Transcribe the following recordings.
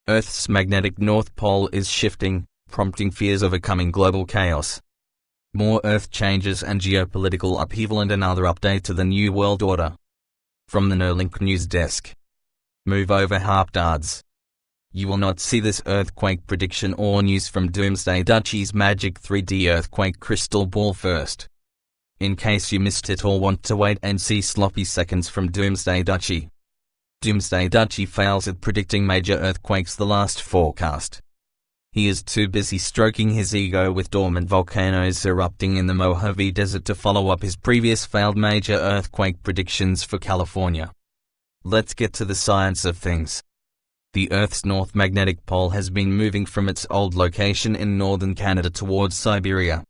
Earth's magnetic north pole is shifting, prompting fears of a coming global chaos. More Earth changes and geopolitical upheaval, and another update to the New World Order. From the NoLink News Desk. Move over haarptards. You will not see this earthquake prediction or news from Doomsday Dutchie's magic 3D earthquake crystal ball first. In case you missed it or want to wait and see sloppy seconds from Doomsday Dutchie. Doomsday Dutchie fails at predicting major earthquakes the last forecast. He is too busy stroking his ego with dormant volcanoes erupting in the Mojave Desert to follow up his previous failed major earthquake predictions for California. Let's get to the science of things. The Earth's north magnetic pole has been moving from its old location in northern Canada towards Siberia.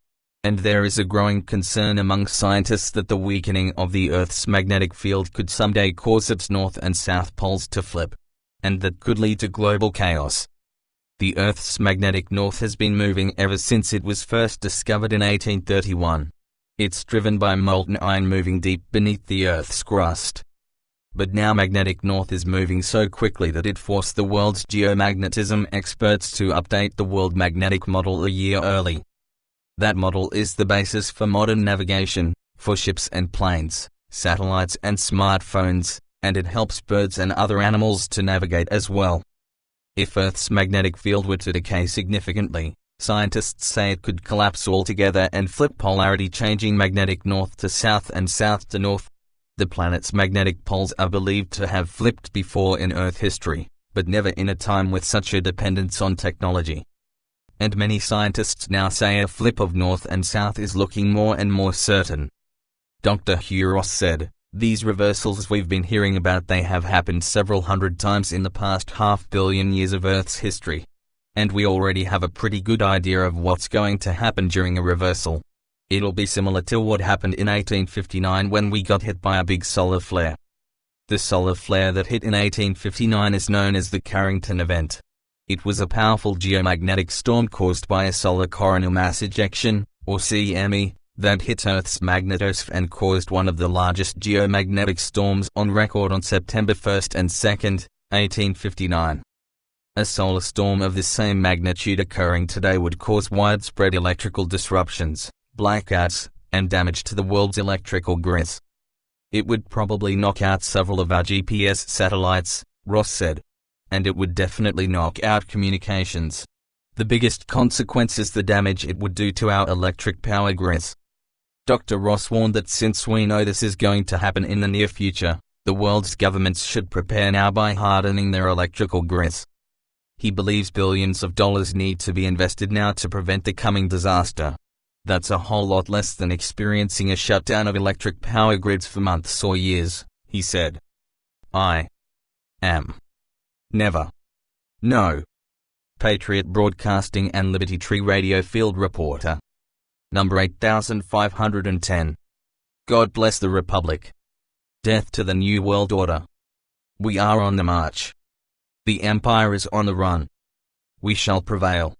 And there is a growing concern among scientists that the weakening of the Earth's magnetic field could someday cause its north and south poles to flip. And that could lead to global chaos. The Earth's magnetic north has been moving ever since it was first discovered in 1831. It's driven by molten iron moving deep beneath the Earth's crust. But now magnetic north is moving so quickly that it forced the world's geomagnetism experts to update the world magnetic model a year early. That model is the basis for modern navigation, for ships and planes, satellites and smartphones, and it helps birds and other animals to navigate as well. If Earth's magnetic field were to decay significantly, scientists say it could collapse altogether and flip polarity, changing magnetic north to south and south to north. The planet's magnetic poles are believed to have flipped before in Earth history, but never in a time with such a dependence on technology. And many scientists now say a flip of north and south is looking more and more certain. Dr. Hugh Ross said, "These reversals we've been hearing about, they have happened several hundred times in the past 500 million years of Earth's history. And we already have a pretty good idea of what's going to happen during a reversal. It'll be similar to what happened in 1859 when we got hit by a big solar flare." The solar flare that hit in 1859 is known as the Carrington event. It was a powerful geomagnetic storm caused by a solar coronal mass ejection, or CME, that hit Earth's magnetosphere and caused one of the largest geomagnetic storms on record on September 1st and 2nd, 1859. A solar storm of the same magnitude occurring today would cause widespread electrical disruptions, blackouts, and damage to the world's electrical grids. It would probably knock out several of our GPS satellites, Ross said. And it would definitely knock out communications. The biggest consequence is the damage it would do to our electric power grids. Dr. Ross warned that since we know this is going to happen in the near future, the world's governments should prepare now by hardening their electrical grids. He believes billions of dollars need to be invested now to prevent the coming disaster. That's a whole lot less than experiencing a shutdown of electric power grids for months or years, he said. I am never. No. Patriot Broadcasting and Liberty Tree Radio Field Reporter. Number 8510. God bless the Republic. Death to the New World Order. We are on the march. The Empire is on the run. We shall prevail.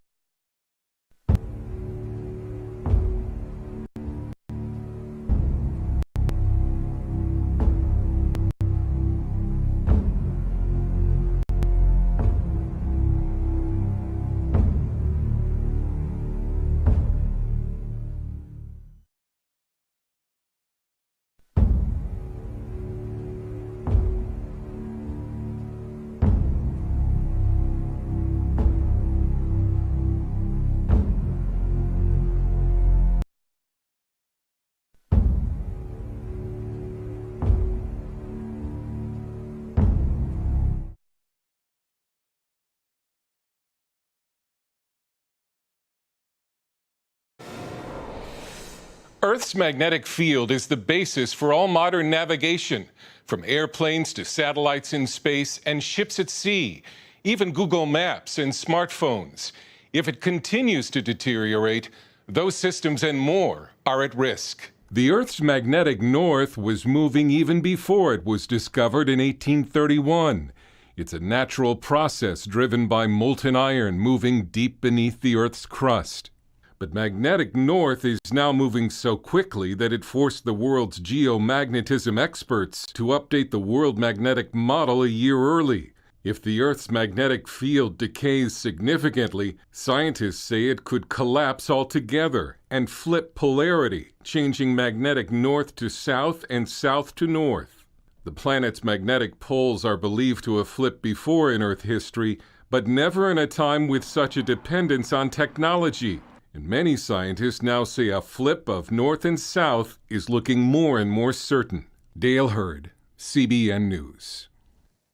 Earth's magnetic field is the basis for all modern navigation, from airplanes to satellites in space and ships at sea, even Google Maps and smartphones. If it continues to deteriorate, those systems and more are at risk. The Earth's magnetic north was moving even before it was discovered in 1831. It's a natural process driven by molten iron moving deep beneath the Earth's crust. But magnetic north is now moving so quickly that it forced the world's geomagnetism experts to update the world magnetic model a year early. If the Earth's magnetic field decays significantly, scientists say it could collapse altogether and flip polarity, changing magnetic north to south and south to north. The planet's magnetic poles are believed to have flipped before in Earth history, but never in a time with such a dependence on technology. And many scientists now say a flip of north and south is looking more and more certain. Dale Hurd, CBN News.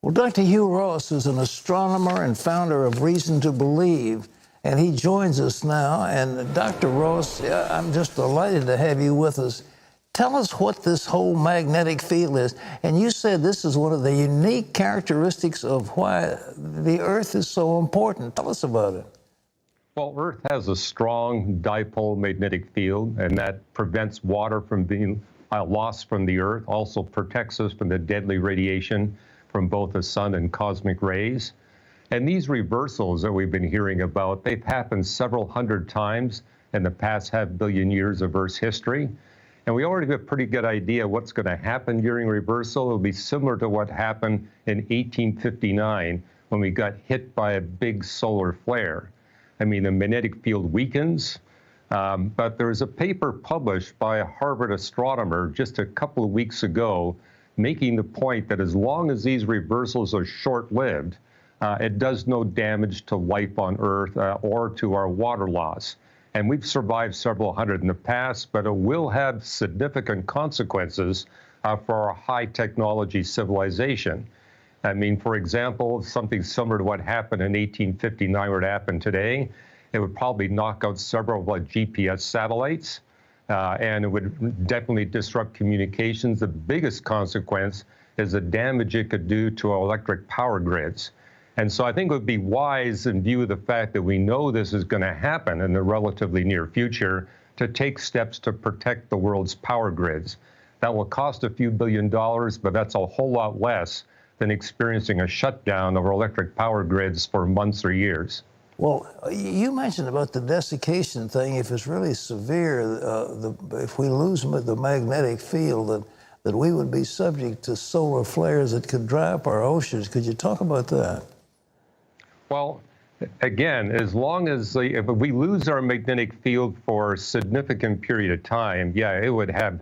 Well, Dr. Hugh Ross is an astronomer and founder of Reason to Believe, and he joins us now. And Dr. Ross, I'm just delighted to have you with us. Tell us what this whole magnetic field is. And you said this is one of the unique characteristics of why the Earth is so important. Tell us about it. Well, Earth has a strong dipole magnetic field, and that prevents water from being lost from the Earth, also protects us from the deadly radiation from both the sun and cosmic rays. And these reversals that we've been hearing about, they've happened several hundred times in the past half-billion years of Earth's history. And we already have a pretty good idea what's going to happen during reversal. It'll be similar to what happened in 1859 when we got hit by a big solar flare. I mean, the magnetic field weakens, but there's a paper published by a Harvard astronomer just a couple of weeks ago making the point that as long as these reversals are short-lived, it does no damage to life on Earth or to our water loss. And we've survived several hundred in the past, but it will have significant consequences for our high-technology civilization. I mean, for example, something similar to what happened in 1859 were to happen today, it would probably knock out several GPS satellites, and it would definitely disrupt communications. The biggest consequence is the damage it could do to our electric power grids. And so I think it would be wise, in view of the fact that we know this is going to happen in the relatively near future, to take steps to protect the world's power grids. That will cost a few $1 billion, but that's a whole lot less than experiencing a shutdown of our electric power grids for months or years. Well, you mentioned about the desiccation thing. If it's really severe, if we lose the magnetic field, that we would be subject to solar flares that could dry up our oceans. Could you talk about that? Well, again, as long as if we lose our magnetic field for a significant period of time, yeah, it would have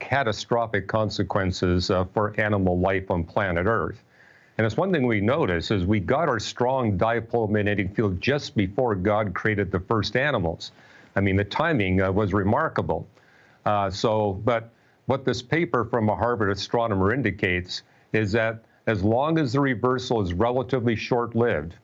catastrophic consequences for animal life on planet Earth. And it's one thing we notice is we got our strong dipole magnetic field just before God created the first animals. I mean, the timing was remarkable. But what this paper from a Harvard astronomer indicates is that as long as the reversal is relatively short-lived,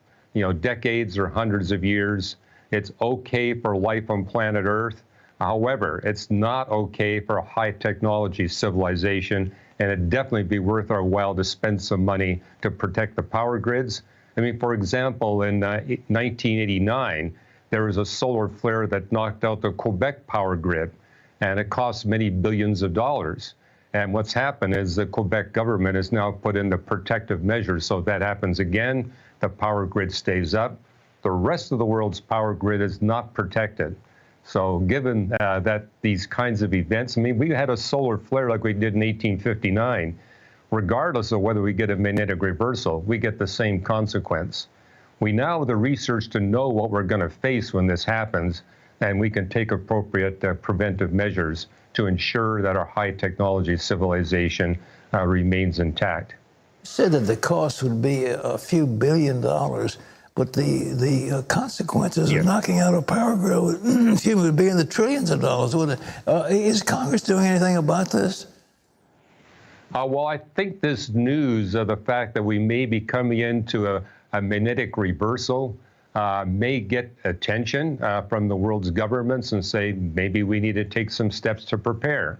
decades or hundreds of years, it's okay for life on planet Earth. However, it's not okay for a high-technology civilization, and it'd definitely be worth our while to spend some money to protect the power grids. I mean, for example, in 1989, there was a solar flare that knocked out the Quebec power grid, and it cost many billions of dollars. And what's happened is the Quebec government has now put in the protective measures. So if that happens again, the power grid stays up. The rest of the world's power grid is not protected. So given that these kinds of events, I mean, we had a solar flare like we did in 1859. Regardless of whether we get a magnetic reversal, we get the same consequence. We now have the research to know what we're going to face when this happens, and we can take appropriate preventive measures to ensure that our high technology civilization remains intact. You said that the cost would be a few $1 billion, but the consequences of knocking out a power grid would be in the trillions of dollars, wouldn't it? Is Congress doing anything about this? Well, I think this news of the fact that we may be coming into a magnetic reversal may get attention from the world's governments and say maybe we need to take some steps to prepare.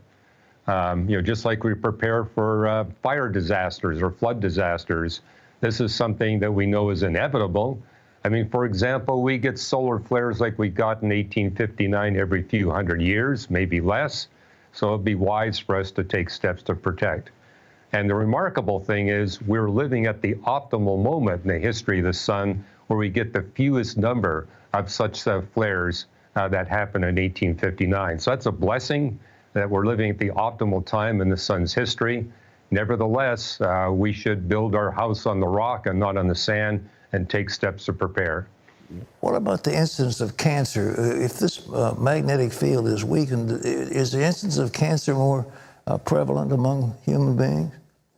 Just like we prepare for fire disasters or flood disasters, this is something that we know is inevitable. I mean, for example, we get solar flares like we got in 1859 every few hundred years, maybe less. So it'd be wise for us to take steps to protect. And the remarkable thing is we're living at the optimal moment in the history of the sun where we get the fewest number of such flares that happened in 1859. So that's a blessing that we're living at the optimal time in the sun's history. Nevertheless, we should build our house on the rock and not on the sand and take steps to prepare. What about the incidence of cancer? If this magnetic field is weakened, is the incidence of cancer more prevalent among human beings?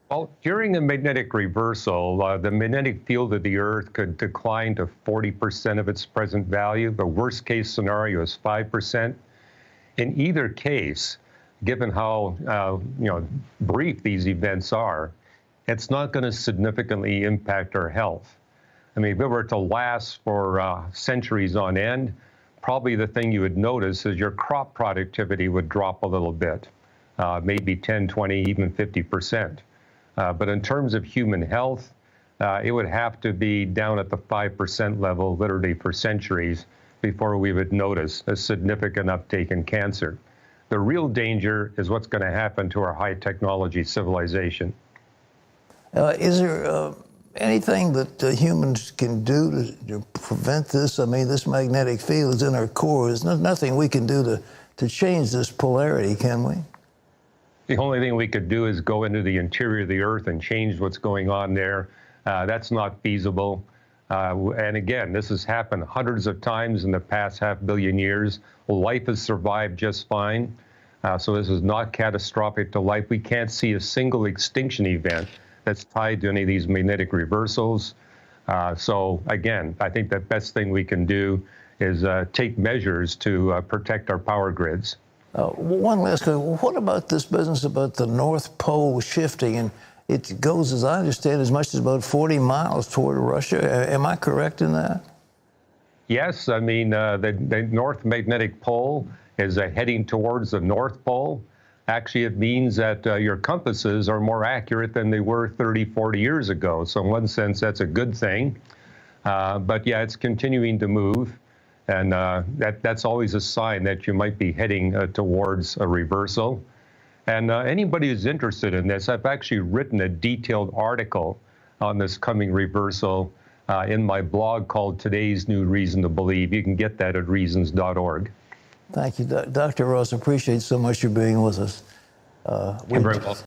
Well, during a magnetic reversal, the magnetic field of the Earth could decline to 40% of its present value. The worst case scenario is 5%. In either case, given how brief these events are, it's not going to significantly impact our health. I mean, if it were to last for centuries on end, probably the thing you would notice is your crop productivity would drop a little bit, maybe 10, 20, even 50%. But in terms of human health, it would have to be down at the 5% level literally for centuries before we would notice a significant uptake in cancer. The real danger is what's going to happen to our high technology civilization. Is there anything that humans can do to prevent this? I mean, this magnetic field is in our core. There's nothing we can do to change this polarity, can we? The only thing we could do is go into the interior of the Earth and change what's going on there. That's not feasible. And again, this has happened hundreds of times in the past 500 million years. Life has survived just fine. So this is not catastrophic to life. We can't see a single extinction event that's tied to any of these magnetic reversals. So again, I think the best thing we can do is take measures to protect our power grids. One last question. What about this business about the North Pole shifting? And it goes, as I understand, as much as about 40 miles toward Russia. Am I correct in that? Yes. I mean, the North Magnetic Pole is heading towards the North Pole. Actually, it means that your compasses are more accurate than they were 30, 40 years ago. So in one sense, that's a good thing. But yeah, it's continuing to move. And that's always a sign that you might be heading towards a reversal. And anybody who's interested in this, I've actually written a detailed article on this coming reversal in my blog called Today's New Reason to Believe. You can get that at reasons.org. Thank you, Dr. Ross. Appreciate so much you being with us. You're very welcome.